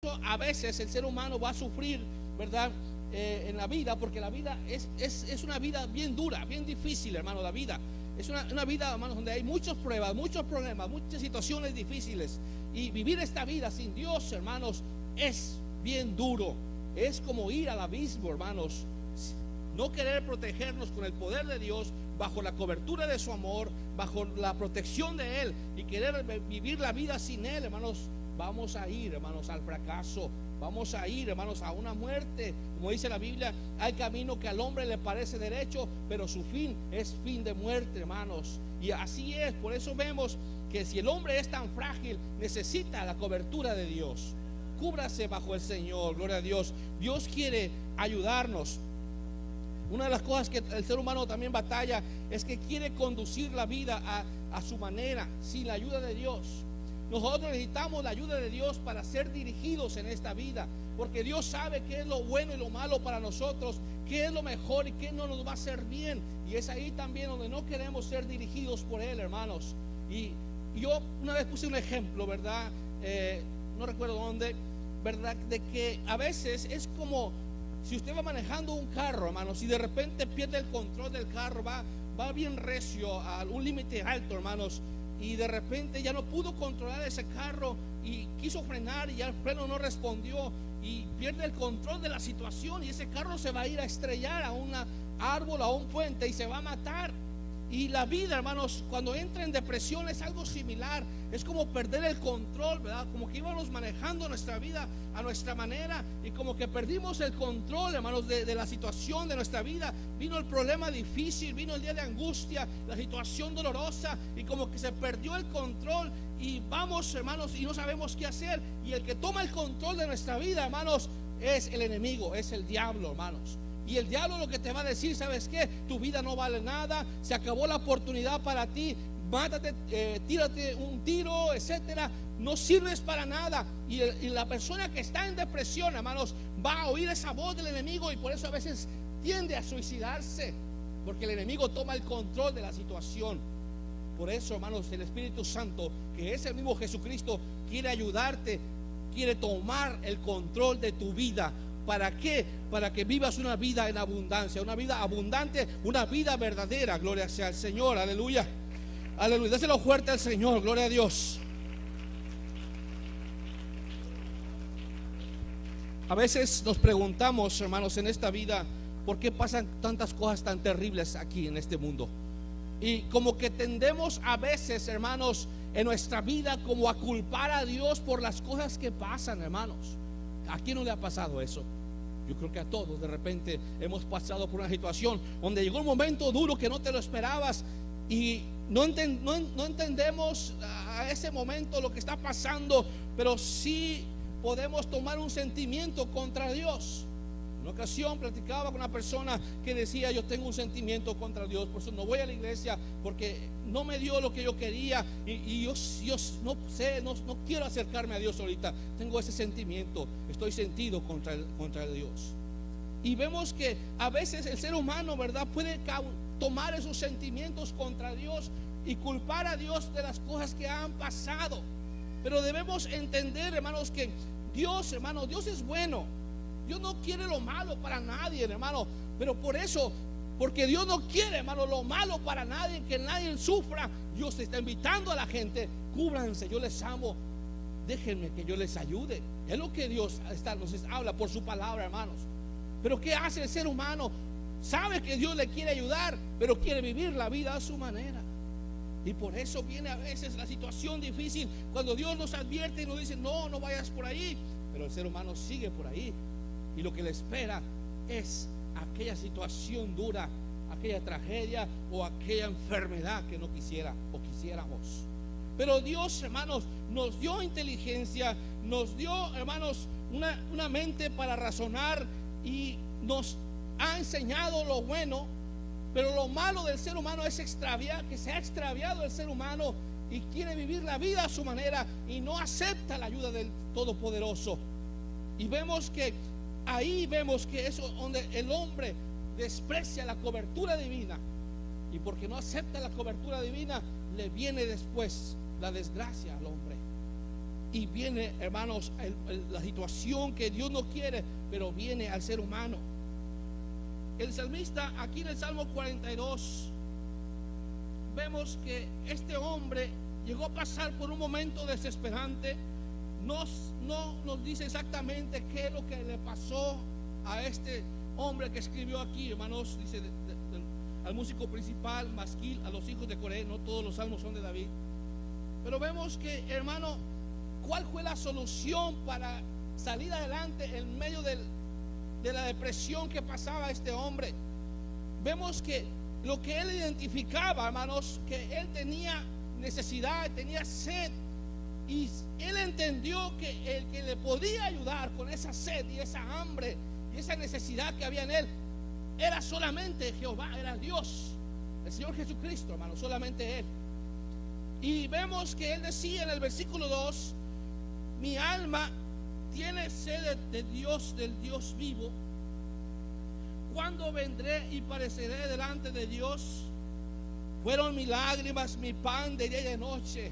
a veces el ser humano va a sufrir, ¿verdad? En la vida, porque la vida es una vida bien dura, bien difícil, hermano. La vida es una vida, hermanos, donde hay muchas pruebas, muchos problemas, muchas situaciones difíciles. Y vivir esta vida sin Dios, hermanos, es bien duro. Es como ir al abismo, hermanos. No querer protegernos con el poder de Dios, bajo la cobertura de su amor, bajo la protección de Él, y querer vivir la vida sin Él, hermanos, vamos a ir, hermanos, al fracaso. Vamos a ir, hermanos, a una muerte. Como dice la Biblia, hay camino que al hombre le parece derecho, pero su fin es fin de muerte, hermanos. Y así es. Por eso vemos que si el hombre es tan frágil, necesita la cobertura de Dios. Cúbrase bajo el Señor, gloria a Dios. Dios quiere ayudarnos. Una de las cosas que el ser humano también batalla es que quiere conducir la vida a su manera, sin la ayuda de Dios. Nosotros necesitamos la ayuda de Dios para ser dirigidos en esta vida, porque Dios sabe qué es lo bueno y lo malo para nosotros, qué es lo mejor y qué no nos va a hacer bien. Y es ahí también donde no queremos ser dirigidos por Él, hermanos. Y yo una vez puse un ejemplo, ¿verdad? No recuerdo dónde, ¿verdad? De que a veces es como si usted va manejando un carro, hermanos, y de repente pierde el control del carro, va bien recio a un límite alto, hermanos, y de repente ya no pudo controlar ese carro y quiso frenar y ya el freno no respondió y pierde el control de la situación, y ese carro se va a ir a estrellar a un árbol, a un puente, y se va a matar. Y la vida, hermanos, cuando entra en depresión es algo similar. Es como perder el control, ¿verdad? Como que íbamos manejando nuestra vida a nuestra manera y como que perdimos el control, hermanos, de la situación de nuestra vida. Vino el problema difícil, vino el día de angustia, la situación dolorosa, y como que se perdió el control y vamos, hermanos, y no sabemos qué hacer. Y el que toma el control de nuestra vida, hermanos, es el enemigo, es el diablo, hermanos. Y el diablo lo que te va a decir, ¿sabes qué? Tu vida no vale nada, se acabó la oportunidad para ti, mátate, tírate un tiro, etcétera. No sirves para nada. Y la persona que está en depresión, hermanos, va a oír esa voz del enemigo, y por eso a veces tiende a suicidarse, porque el enemigo toma el control de la situación. Por eso, hermanos, el Espíritu Santo, que es el mismo Jesucristo, quiere ayudarte, quiere tomar el control de tu vida. ¿Para qué? Para que vivas una vida en abundancia, una vida abundante, una vida verdadera. Gloria sea al Señor, aleluya. Aleluya, dáselo fuerte al Señor, gloria a Dios. A veces nos preguntamos, hermanos, en esta vida, ¿por qué pasan tantas cosas tan terribles aquí en este mundo? Y como que tendemos a veces, hermanos, en nuestra vida como a culpar a Dios por las cosas que pasan, hermanos. ¿A quién no le ha pasado eso? Yo creo que a todos de repente hemos pasado por una situación donde llegó un momento duro que no te lo esperabas y no entendemos a ese momento lo que está pasando, pero sí podemos tomar un sentimiento contra Dios. En una ocasión platicaba con una persona que decía: yo tengo un sentimiento contra Dios, por eso no voy a la iglesia, porque no me dio lo que yo quería, y yo no sé, no quiero acercarme a Dios ahorita. Tengo ese sentimiento, estoy sentido contra Dios. Y vemos que a veces el ser humano, ¿verdad?, puede tomar esos sentimientos contra Dios y culpar a Dios de las cosas que han pasado. Pero debemos entender, hermanos, que Dios, hermano, Dios es bueno. Dios no quiere lo malo para nadie, hermano. Pero por eso, porque Dios no quiere, hermano, lo malo para nadie, que nadie sufra, Dios está invitando a la gente: cúbranse, yo les amo, déjenme que yo les ayude. Es lo que Dios nos habla por su palabra, hermanos. Pero ¿qué hace el ser humano? Sabe que Dios le quiere ayudar, pero quiere vivir la vida a su manera. Y por eso viene a veces la situación difícil, cuando Dios nos advierte y nos dice: no, no vayas por ahí. Pero el ser humano sigue por ahí, y lo que le espera es aquella situación dura, aquella tragedia o aquella enfermedad que no quisiera o quisiéramos. Pero Dios, hermanos, nos dio inteligencia, nos dio, hermanos, una mente para razonar, y nos ha enseñado lo bueno. Pero lo malo del ser humano es que se ha extraviado el ser humano y quiere vivir la vida a su manera y no acepta la ayuda del Todopoderoso. Y vemos que eso donde el hombre desprecia la cobertura divina, y porque no acepta la cobertura divina, le viene después la desgracia al hombre. y viene, hermanos, la situación que Dios no quiere, pero viene al ser humano. El salmista, aquí en el Salmo 42, vemos que este hombre llegó a pasar por un momento desesperante. No nos dice exactamente qué es lo que le pasó a este hombre que escribió aquí, hermanos. Dice al músico principal, Masquil, a los hijos de Coré. No todos los salmos son de David, pero vemos que, hermano, ¿cuál fue la solución para salir adelante en medio de la depresión que pasaba este hombre? Vemos que lo que él identificaba, hermanos, que él tenía necesidad, tenía sed, y él entendió que el que le podía ayudar con esa sed y esa hambre y esa necesidad que había en él era solamente Jehová, era Dios, el Señor Jesucristo, hermano, solamente Él. Y vemos que Él decía en el versículo 2: mi alma tiene sed de Dios, del Dios vivo. ¿Cuándo vendré y pareceré delante de Dios? Fueron mis lágrimas mi pan de día y de noche.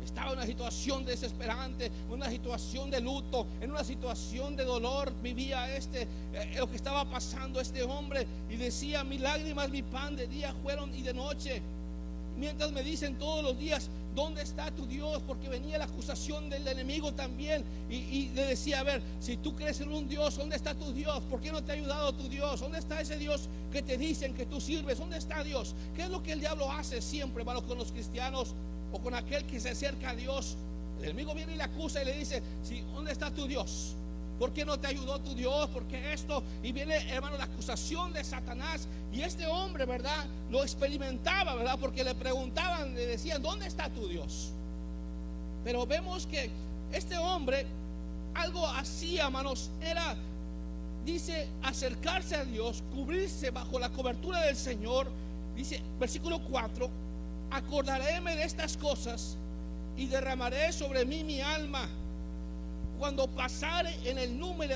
Estaba en una situación desesperante, una situación de luto, en una situación de dolor. Vivía lo que estaba pasando este hombre, y decía: mis lágrimas mi pan de día fueron y de noche. Mientras me dicen todos los días: ¿dónde está tu Dios? Porque venía la acusación del enemigo también, y le decía: a ver, si tú crees en un Dios, ¿dónde está tu Dios? ¿Por qué no te ha ayudado tu Dios? ¿Dónde está ese Dios que te dicen que tú sirves? ¿Dónde está Dios? ¿Qué es lo que el diablo hace siempre, hermano, con los cristianos o con aquel que se acerca a Dios? El enemigo viene y le acusa y le dice: sí, ¿dónde está tu Dios? ¿Por qué no te ayudó tu Dios? ¿Por qué esto? Y viene, hermano, la acusación de Satanás. Y este hombre, ¿verdad?, lo experimentaba, ¿verdad? Porque le preguntaban, le decían: ¿dónde está tu Dios? Pero vemos que este hombre algo hacía, hermanos, era, dice, acercarse a Dios, cubrirse bajo la cobertura del Señor. Dice, versículo 4: acordaréme de estas cosas y derramaré sobre mí mi alma. Cuando pasare en el número,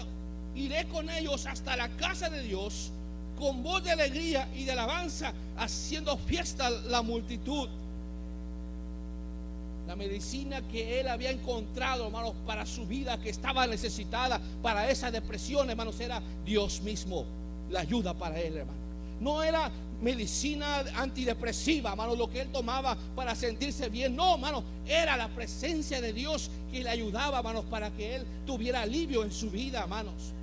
iré con ellos hasta la casa de Dios, con voz de alegría y de alabanza, haciendo fiesta la multitud. La medicina que él había encontrado, hermanos, para su vida, que estaba necesitada para esa depresión, hermanos, era Dios mismo, la ayuda para él, hermano. No era medicina antidepresiva, hermano, lo que él tomaba para sentirse bien. No, hermano, era la presencia de Dios que le ayudaba, hermanos, para que él tuviera alivio en su vida, hermanos.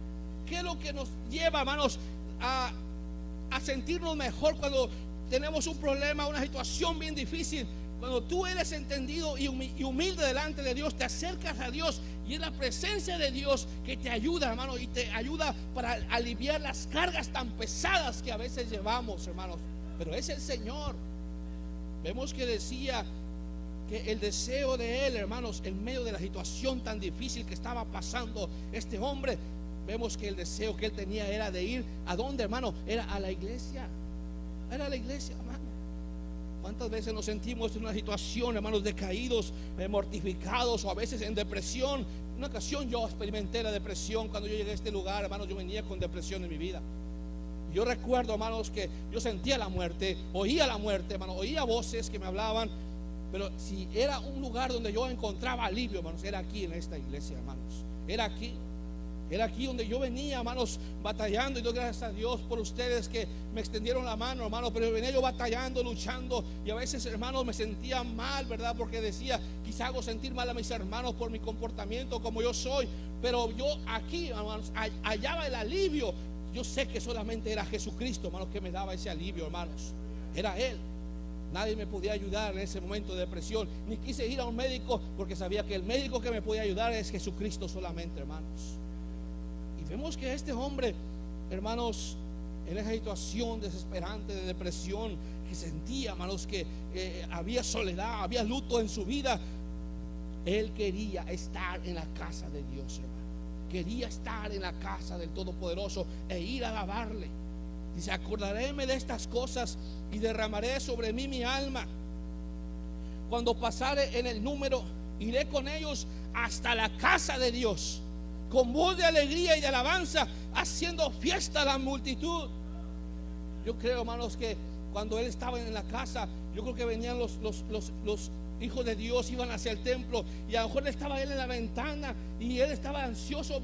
¿Qué es lo que nos lleva, hermanos, a sentirnos mejor cuando tenemos un problema, una situación bien difícil? Cuando tú eres entendido y humilde delante de Dios, te acercas a Dios, y es la presencia de Dios que te ayuda, hermano, y te ayuda para aliviar las cargas tan pesadas que a veces llevamos, hermanos. Pero es el Señor. Vemos que decía que el deseo de él, hermanos, en medio de la situación tan difícil que estaba pasando este hombre, vemos que el deseo que él tenía era de ir ¿a dónde, hermano? Era a la iglesia. Era a la iglesia, hermano. ¿Cuántas veces nos sentimos en una situación, hermanos, decaídos, mortificados, o a veces en depresión? Una ocasión yo experimenté la depresión cuando yo llegué a este lugar, hermanos. Yo venía con depresión en mi vida. Yo recuerdo, hermanos, que yo sentía la muerte, hermano, oía voces que me hablaban. Pero si era un lugar donde yo encontraba alivio, hermanos, era aquí en esta iglesia, hermanos. Era aquí donde yo venía, hermanos, batallando. Y doy gracias a Dios por ustedes que me extendieron la mano, hermanos. Pero venía yo batallando, luchando. Y a veces, hermanos, me sentía mal, ¿verdad? Porque decía: quizá hago sentir mal a mis hermanos por mi comportamiento como yo soy. Pero yo aquí, hermanos, hallaba el alivio. Yo sé que solamente era Jesucristo, hermanos, que me daba ese alivio, hermanos. Era Él. Nadie me podía ayudar en ese momento de depresión. Ni quise ir a un médico, porque sabía que el médico que me podía ayudar es Jesucristo solamente, hermanos. Y vemos que este hombre, hermanos, en esa situación desesperante de depresión que sentía, hermanos, que había soledad, había luto en su vida, él quería estar en la casa de Dios, hermano. Quería estar en la casa del Todopoderoso e ir a alabarle. Dice: acordaréme de estas cosas y derramaré sobre mí mi alma. Cuando pasare en el número, iré con ellos hasta la casa de Dios, con voz de alegría y de alabanza, haciendo fiesta a la multitud. Yo creo, hermanos, que cuando él estaba en la casa, yo creo que venían los hijos de Dios iban hacia el templo, y a lo mejor estaba él en la ventana y él estaba ansioso